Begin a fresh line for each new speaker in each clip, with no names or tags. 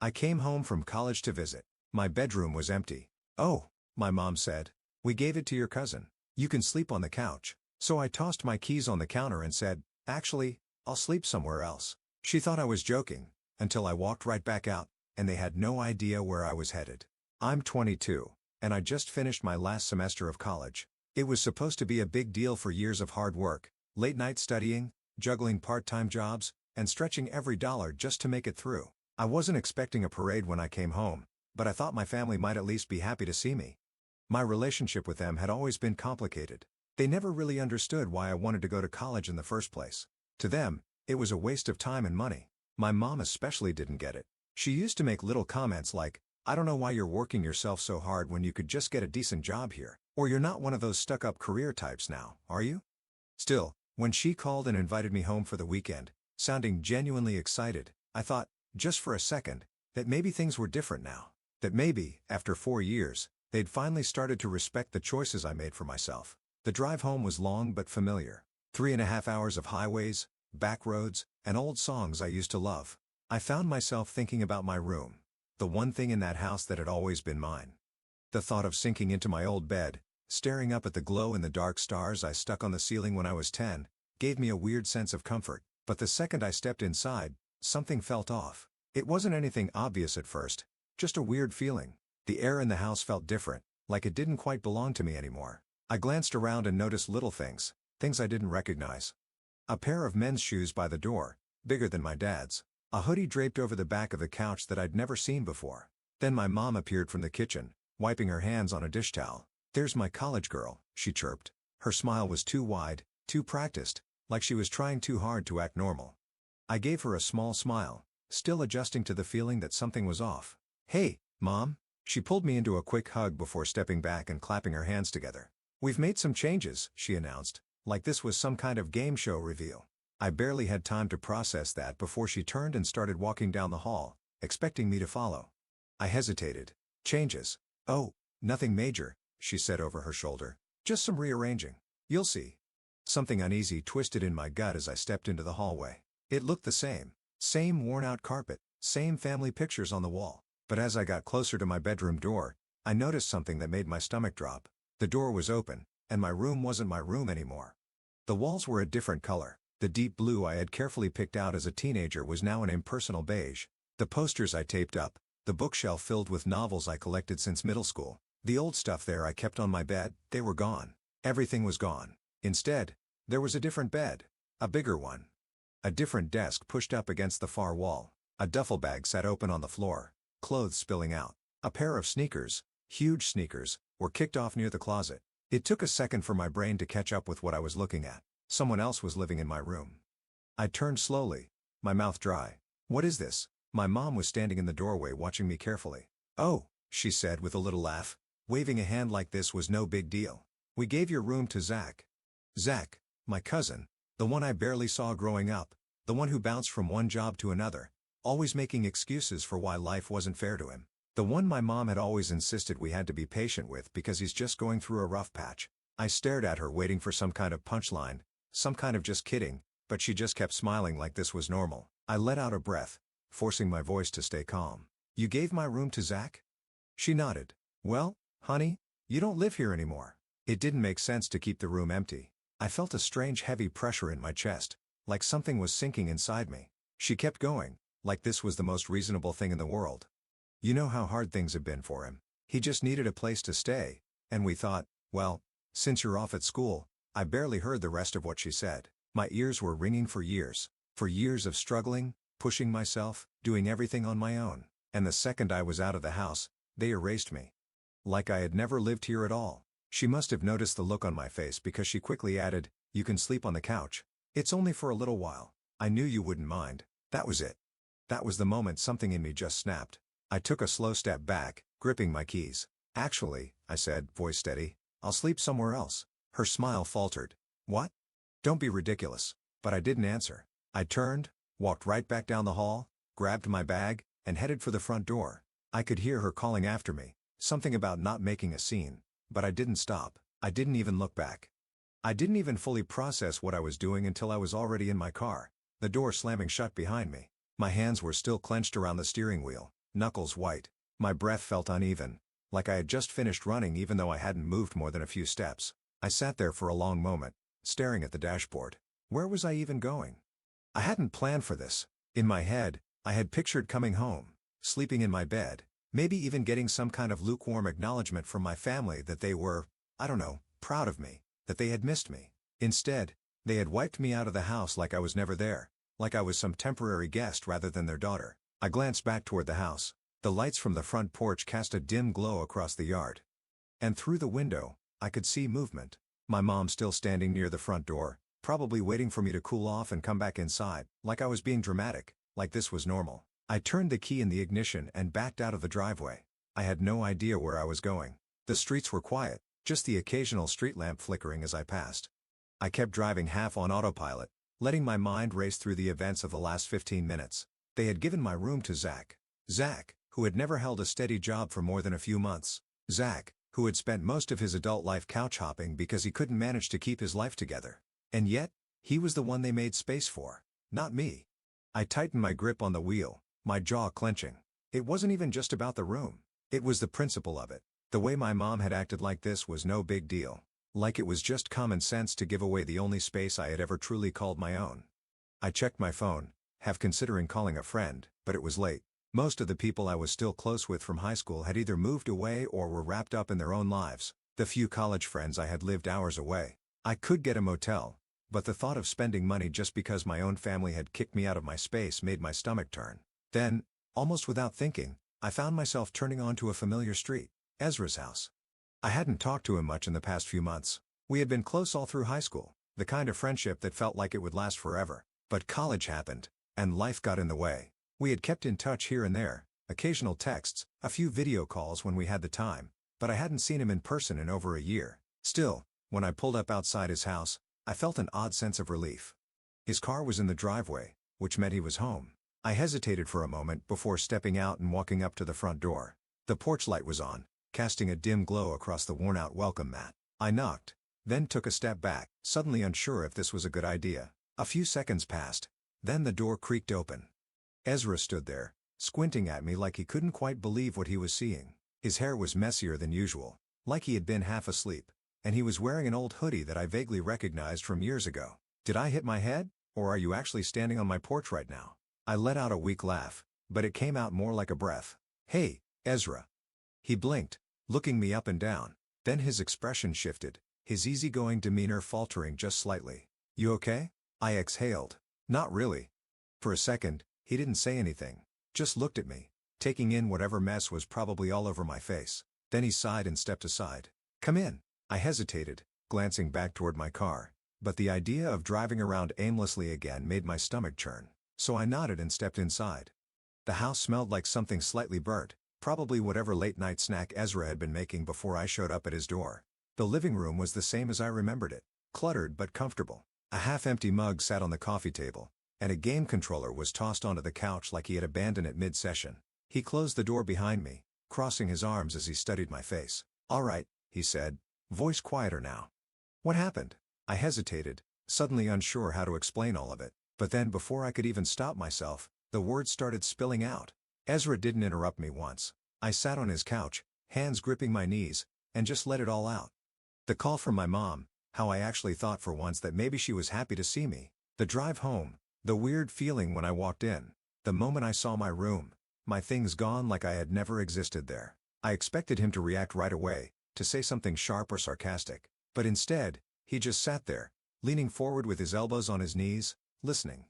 I came home from college to visit. My bedroom was empty. "Oh," my mom said. "We gave it to your cousin. You can sleep on the couch." So I tossed my keys on the counter and said, "Actually, I'll sleep somewhere else." She thought I was joking, until I walked right back out, and they had no idea where I was headed. I'm 22, and I just finished my last semester of college. It was supposed to be a big deal for years of hard work, late night studying, juggling part-time jobs, and stretching every dollar just to make it through. I wasn't expecting a parade when I came home, but I thought my family might at least be happy to see me. My relationship with them had always been complicated. They never really understood why I wanted to go to college in the first place. To them, it was a waste of time and money. My mom especially didn't get it. She used to make little comments like, "I don't know why you're working yourself so hard when you could just get a decent job here. Or you're not one of those stuck-up career types now, are you?" Still, when she called and invited me home for the weekend, sounding genuinely excited, I thought, just for a second, that maybe things were different now. That maybe, after 4 years, they'd finally started to respect the choices I made for myself. The drive home was long but familiar. 3.5 hours of highways, back roads, and old songs I used to love. I found myself thinking about my room. The one thing in that house that had always been mine. The thought of sinking into my old bed, staring up at the glow-in-the-dark stars I stuck on the ceiling when I was 10, gave me a weird sense of comfort. But the second I stepped inside, something felt off. It wasn't anything obvious at first, just a weird feeling. The air in the house felt different, like it didn't quite belong to me anymore. I glanced around and noticed little things I didn't recognize. A pair of men's shoes by the door, bigger than my dad's. A hoodie draped over the back of the couch that I'd never seen before. Then my mom appeared from the kitchen, wiping her hands on a dish towel. "There's my college girl," she chirped. Her smile was too wide, too practiced, like she was trying too hard to act normal. I gave her a small smile, still adjusting to the feeling that something was off. "Hey, Mom." She pulled me into a quick hug before stepping back and clapping her hands together. "We've made some changes," she announced, like this was some kind of game show reveal. I barely had time to process that before she turned and started walking down the hall, expecting me to follow. I hesitated. "Changes? Oh, nothing major," she said over her shoulder. "Just some rearranging. You'll see." Something uneasy twisted in my gut as I stepped into the hallway. It looked the same. Same worn-out carpet, same family pictures on the wall. But as I got closer to my bedroom door, I noticed something that made my stomach drop. The door was open, and my room wasn't my room anymore. The walls were a different color. The deep blue I had carefully picked out as a teenager was now an impersonal beige. The posters I taped up, the bookshelf filled with novels I collected since middle school, the old stuff there I kept on my bed, they were gone. Everything was gone. Instead, there was a different bed. A bigger one. A different desk pushed up against the far wall. A duffel bag sat open on the floor, clothes spilling out. A pair of sneakers, huge sneakers, were kicked off near the closet. It took a second for my brain to catch up with what I was looking at. Someone else was living in my room. I turned slowly, my mouth dry. "What is this?" My mom was standing in the doorway watching me carefully. "Oh," she said with a little laugh, waving a hand like this was no big deal. "We gave your room to Zach." Zach, my cousin, the one I barely saw growing up, the one who bounced from one job to another, always making excuses for why life wasn't fair to him. The one my mom had always insisted we had to be patient with because he's just going through a rough patch. I stared at her waiting for some kind of punchline, some kind of just kidding, but she just kept smiling like this was normal. I let out a breath, forcing my voice to stay calm. "You gave my room to Zach?" She nodded. "Well, honey, you don't live here anymore." It didn't make sense to keep the room empty. I felt a strange heavy pressure in my chest, like something was sinking inside me. She kept going, like this was the most reasonable thing in the world. "You know how hard things have been for him. He just needed a place to stay, and we thought, well, since you're off at school." I barely heard the rest of what she said. My ears were ringing for years. For years of struggling, pushing myself, doing everything on my own. And the second I was out of the house, they erased me. Like I had never lived here at all. She must have noticed the look on my face because she quickly added, "You can sleep on the couch. It's only for a little while. I knew you wouldn't mind." That was it. That was the moment something in me just snapped. I took a slow step back, gripping my keys. "Actually," I said, voice steady, "I'll sleep somewhere else." Her smile faltered. "What?" "Don't be ridiculous." But I didn't answer. I turned, walked right back down the hall, grabbed my bag, and headed for the front door. I could hear her calling after me, something about not making a scene, but I didn't stop. I didn't even look back. I didn't even fully process what I was doing until I was already in my car, the door slamming shut behind me. My hands were still clenched around the steering wheel, knuckles white. My breath felt uneven, like I had just finished running even though I hadn't moved more than a few steps. I sat there for a long moment, staring at the dashboard. Where was I even going? I hadn't planned for this. In my head, I had pictured coming home, sleeping in my bed, maybe even getting some kind of lukewarm acknowledgement from my family that they were, I don't know, proud of me, that they had missed me. Instead, they had wiped me out of the house like I was never there, like I was some temporary guest rather than their daughter. I glanced back toward the house. The lights from the front porch cast a dim glow across the yard. And through the window, I could see movement. My mom still standing near the front door, probably waiting for me to cool off and come back inside, like I was being dramatic, like this was normal. I turned the key in the ignition and backed out of the driveway. I had no idea where I was going. The streets were quiet, just the occasional street lamp flickering as I passed. I kept driving half on autopilot, letting my mind race through the events of the last 15 minutes. They had given my room to Zach. Zach, who had never held a steady job for more than a few months. Zach, who had spent most of his adult life couch hopping because he couldn't manage to keep his life together. And yet, he was the one they made space for, not me. I tightened my grip on the wheel, my jaw clenching. It wasn't even just about the room. It was the principle of it. The way my mom had acted like this was no big deal. Like it was just common sense to give away the only space I had ever truly called my own. I checked my phone, half considering calling a friend, but it was late. Most of the people I was still close with from high school had either moved away or were wrapped up in their own lives. The few college friends I had lived hours away. I could get a motel, but the thought of spending money just because my own family had kicked me out of my space made my stomach turn. Then, almost without thinking, I found myself turning onto a familiar street, Ezra's house. I hadn't talked to him much in the past few months. We had been close all through high school, the kind of friendship that felt like it would last forever. But college happened, and life got in the way. We had kept in touch here and there, occasional texts, a few video calls when we had the time, but I hadn't seen him in person in over a year. Still, when I pulled up outside his house, I felt an odd sense of relief. His car was in the driveway, which meant he was home. I hesitated for a moment before stepping out and walking up to the front door. The porch light was on, casting a dim glow across the worn-out welcome mat. I knocked, then took a step back, suddenly unsure if this was a good idea. A few seconds passed. Then the door creaked open. Ezra stood there, squinting at me like he couldn't quite believe what he was seeing. His hair was messier than usual, like he had been half asleep, and he was wearing an old hoodie that I vaguely recognized from years ago. Did I hit my head, or are you actually standing on my porch right now? I let out a weak laugh, but it came out more like a breath. Hey, Ezra. He blinked, looking me up and down. Then his expression shifted, his easygoing demeanor faltering just slightly. You okay? I exhaled. Not really. For a second, he didn't say anything, just looked at me, taking in whatever mess was probably all over my face. Then he sighed and stepped aside. Come in. I hesitated, glancing back toward my car, but the idea of driving around aimlessly again made my stomach churn, so I nodded and stepped inside. The house smelled like something slightly burnt, probably whatever late-night snack Ezra had been making before I showed up at his door. The living room was the same as I remembered it, cluttered but comfortable. A half-empty mug sat on the coffee table, and a game controller was tossed onto the couch like he had abandoned it mid-session. He closed the door behind me, crossing his arms as he studied my face. All right, he said, voice quieter now. What happened? I hesitated, suddenly unsure how to explain all of it, but then before I could even stop myself, the words started spilling out. Ezra didn't interrupt me once. I sat on his couch, hands gripping my knees, and just let it all out. The call from my mom, how I actually thought for once that maybe she was happy to see me. The drive home, the weird feeling when I walked in, the moment I saw my room, my things gone like I had never existed there. I expected him to react right away, to say something sharp or sarcastic, but instead, he just sat there, leaning forward with his elbows on his knees, listening.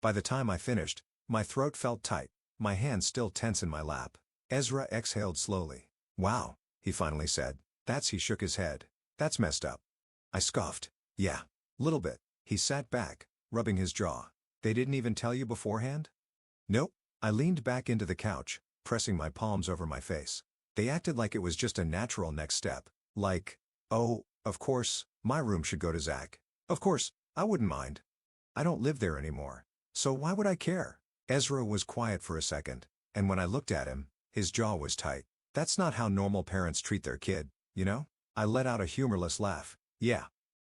By the time I finished, my throat felt tight, my hands still tense in my lap. Ezra exhaled slowly. Wow, he finally said. He shook his head. That's messed up. I scoffed. Yeah. Little bit. He sat back, rubbing his jaw. They didn't even tell you beforehand? Nope. I leaned back into the couch, pressing my palms over my face. They acted like it was just a natural next step. Like, oh, of course, my room should go to Zach. Of course, I wouldn't mind. I don't live there anymore. So why would I care? Ezra was quiet for a second, and when I looked at him, his jaw was tight. That's not how normal parents treat their kid, you know? I let out a humorless laugh. Yeah.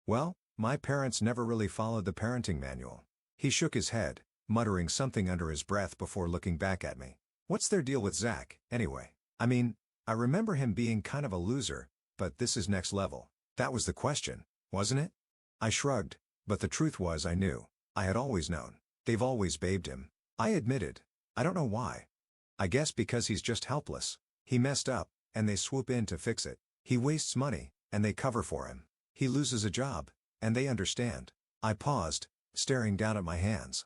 Well, my parents never really followed the parenting manual. He shook his head, muttering something under his breath before looking back at me. What's their deal with Zach, anyway? I mean, I remember him being kind of a loser, but this is next level. That was the question, wasn't it? I shrugged, but the truth was I knew. I had always known. They've always babed him. I admitted. I don't know why. I guess because he's just helpless. He messed up, and they swoop in to fix it. He wastes money, and they cover for him. He loses a job, and they understand. I paused, staring down at my hands.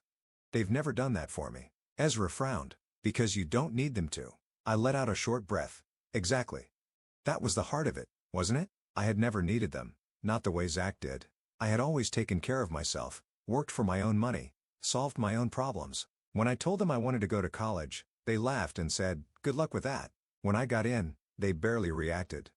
They've never done that for me. Ezra frowned. Because you don't need them to. I let out a short breath. Exactly. That was the heart of it, wasn't it? I had never needed them, not the way Zach did. I had always taken care of myself, worked for my own money, solved my own problems. When I told them I wanted to go to college, they laughed and said, "Good luck with that." When I got in, they barely reacted.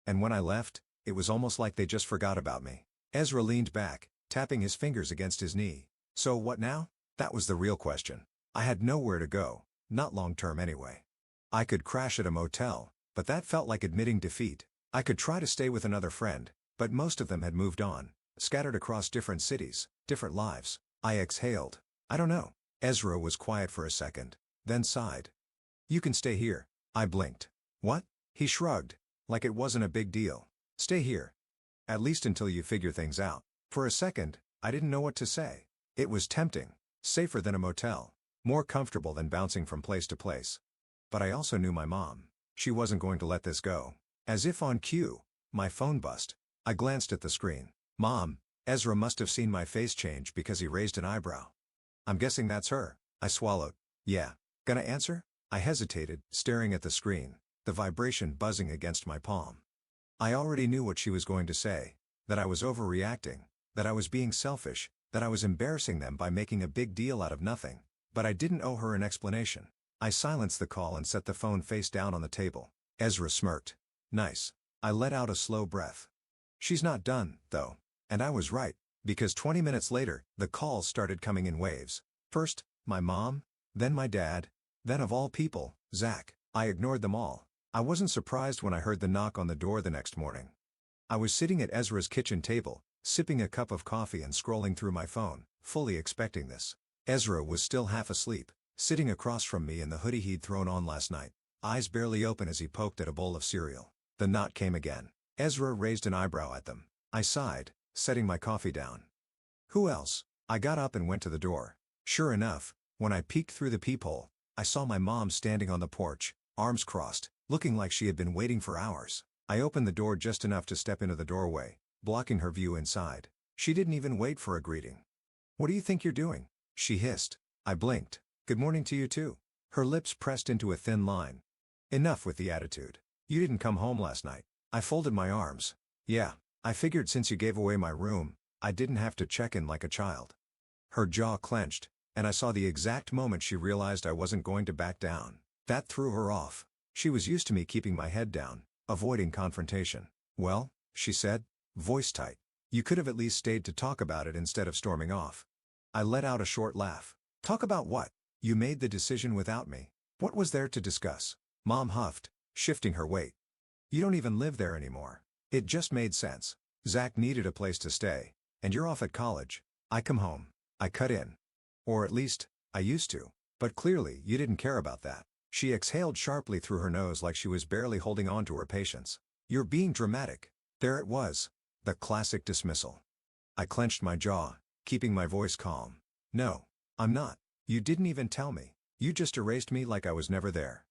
And when I left, it was almost like they just forgot about me. Ezra leaned back, tapping his fingers against his knee. So what now? That was the real question. I had nowhere to go, not long-term anyway. I could crash at a motel, but that felt like admitting defeat. I could try to stay with another friend, but most of them had moved on, scattered across different cities, different lives. I exhaled. I don't know. Ezra was quiet for a second, then sighed. "You can stay here." I blinked. "What?" He shrugged, like it wasn't a big deal. "Stay here. At least until you figure things out." For a second, I didn't know what to say. It was tempting. Safer than a motel. More comfortable than bouncing from place to place. But I also knew my mom. She wasn't going to let this go. As if on cue, my phone buzzed. I glanced at the screen. "Mom." Ezra must have seen my face change because he raised an eyebrow. "I'm guessing that's her." I swallowed. "Yeah. Gonna answer?" I hesitated, staring at the screen, the vibration buzzing against my palm. I already knew what she was going to say, that I was overreacting, that I was being selfish, that I was embarrassing them by making a big deal out of nothing. But I didn't owe her an explanation. I silenced the call and set the phone face down on the table. Ezra smirked. "Nice." I let out a slow breath. She's not done, though. And I was right, because 20 minutes later, the calls started coming in waves. First, my mom, then my dad, then of all people, Zach. I ignored them all. I wasn't surprised when I heard the knock on the door the next morning. I was sitting at Ezra's kitchen table, sipping a cup of coffee and scrolling through my phone, fully expecting this. Ezra was still half asleep, sitting across from me in the hoodie he'd thrown on last night, eyes barely open as he poked at a bowl of cereal. The knock came again. Ezra raised an eyebrow at them. I sighed, setting my coffee down. Who else? I got up and went to the door. Sure enough, when I peeked through the peephole, I saw my mom standing on the porch, arms crossed, looking like she had been waiting for hours. I opened the door just enough to step into the doorway, blocking her view inside. She didn't even wait for a greeting. "What do you think you're doing?" she hissed. I blinked. "Good morning to you too." Her lips pressed into a thin line. "Enough with the attitude. You didn't come home last night." I folded my arms. "Yeah, I figured since you gave away my room, I didn't have to check in like a child." Her jaw clenched, and I saw the exact moment she realized I wasn't going to back down. That threw her off. She was used to me keeping my head down, avoiding confrontation. "Well," she said, voice tight, "you could have at least stayed to talk about it instead of storming off." I let out a short laugh. "Talk about what? You made the decision without me. What was there to discuss?" Mom huffed, shifting her weight. "You don't even live there anymore. It just made sense. Zach needed a place to stay, and you're off at college. I come home. I cut in. Or at least, I used to. But clearly you didn't care about that." She exhaled sharply through her nose like she was barely holding on to her patience. "You're being dramatic." There it was. The classic dismissal. I clenched my jaw, keeping my voice calm. "No, I'm not. You didn't even tell me. You just erased me like I was never there."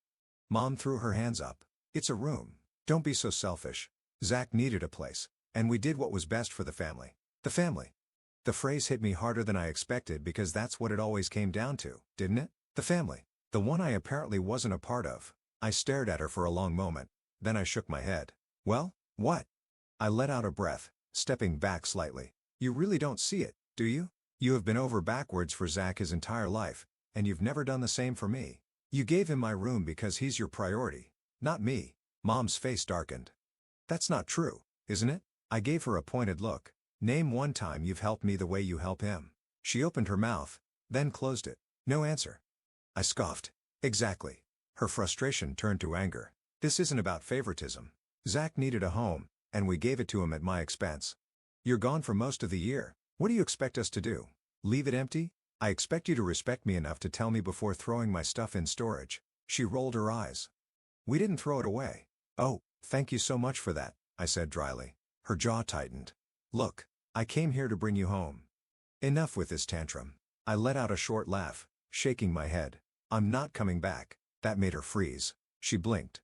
Mom threw her hands up. "It's a room. Don't be so selfish. Zach needed a place, and we did what was best for the family." The family. The phrase hit me harder than I expected because that's what it always came down to, didn't it? The family. The one I apparently wasn't a part of. I stared at her for a long moment. Then I shook my head. "Well, what?" I let out a breath, stepping back slightly. "You really don't see it, do you? You have been over backwards for Zach his entire life, and you've never done the same for me. You gave him my room because he's your priority, not me." Mom's face darkened. "That's not true, isn't it?" I gave her a pointed look. "Name one time you've helped me the way you help him." She opened her mouth, then closed it. No answer. I scoffed. "Exactly." Her frustration turned to anger. "This isn't about favoritism. Zach needed a home, and we gave it to him at my expense. You're gone for most of the year. What do you expect us to do? Leave it empty? I expect you to respect me enough to tell me before throwing my stuff in storage." She rolled her eyes. We didn't throw it away. Oh, thank you so much for that, I said dryly. Her jaw tightened. Look, I came here to bring you home. Enough with this tantrum. I let out a short laugh, shaking my head. I'm not coming back. That made her freeze. She blinked.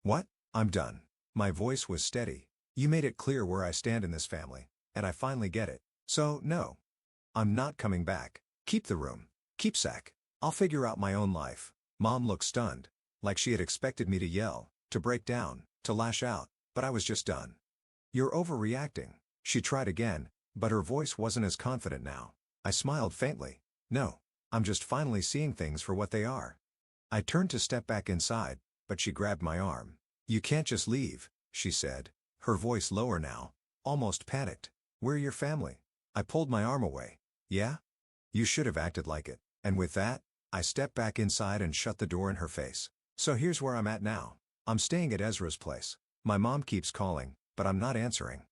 What? I'm done. My voice was steady. You made it clear where I stand in this family, and I finally get it. So, no. I'm not coming back. Keep the room. Keepsake. I'll figure out my own life. Mom looked stunned, like she had expected me to yell, to break down, to lash out, but I was just done. You're overreacting. She tried again, but her voice wasn't as confident now. I smiled faintly. No. I'm just finally seeing things for what they are. I turned to step back inside, but she grabbed my arm. You can't just leave, she said, her voice lower now, almost panicked. We're your family. I pulled my arm away. Yeah? You should have acted like it. And with that, I stepped back inside and shut the door in her face. So here's where I'm at now. I'm staying at Ezra's place. My mom keeps calling, but I'm not answering.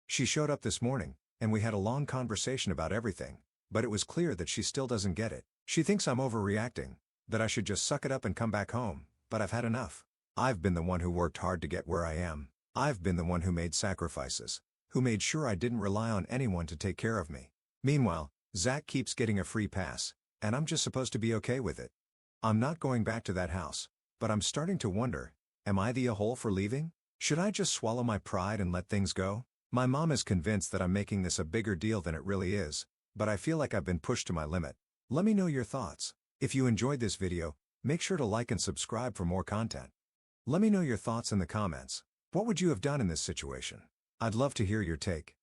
She showed up this morning, and we had a long conversation about everything, but it was clear that she still doesn't get it. She thinks I'm overreacting, that I should just suck it up and come back home, but I've had enough. I've been the one who worked hard to get where I am. I've been the one who made sacrifices, who made sure I didn't rely on anyone to take care of me. Meanwhile, Zach keeps getting a free pass, and I'm just supposed to be okay with it. I'm not going back to that house, but I'm starting to wonder, am I the a-hole for leaving? Should I just swallow my pride and let things go? My mom is convinced that I'm making this a bigger deal than it really is, but I feel like I've been pushed to my limit. Let me know your thoughts. If you enjoyed this video, make sure to like and subscribe for more content. Let me know your thoughts in the comments. What would you have done in this situation? I'd love to hear your take.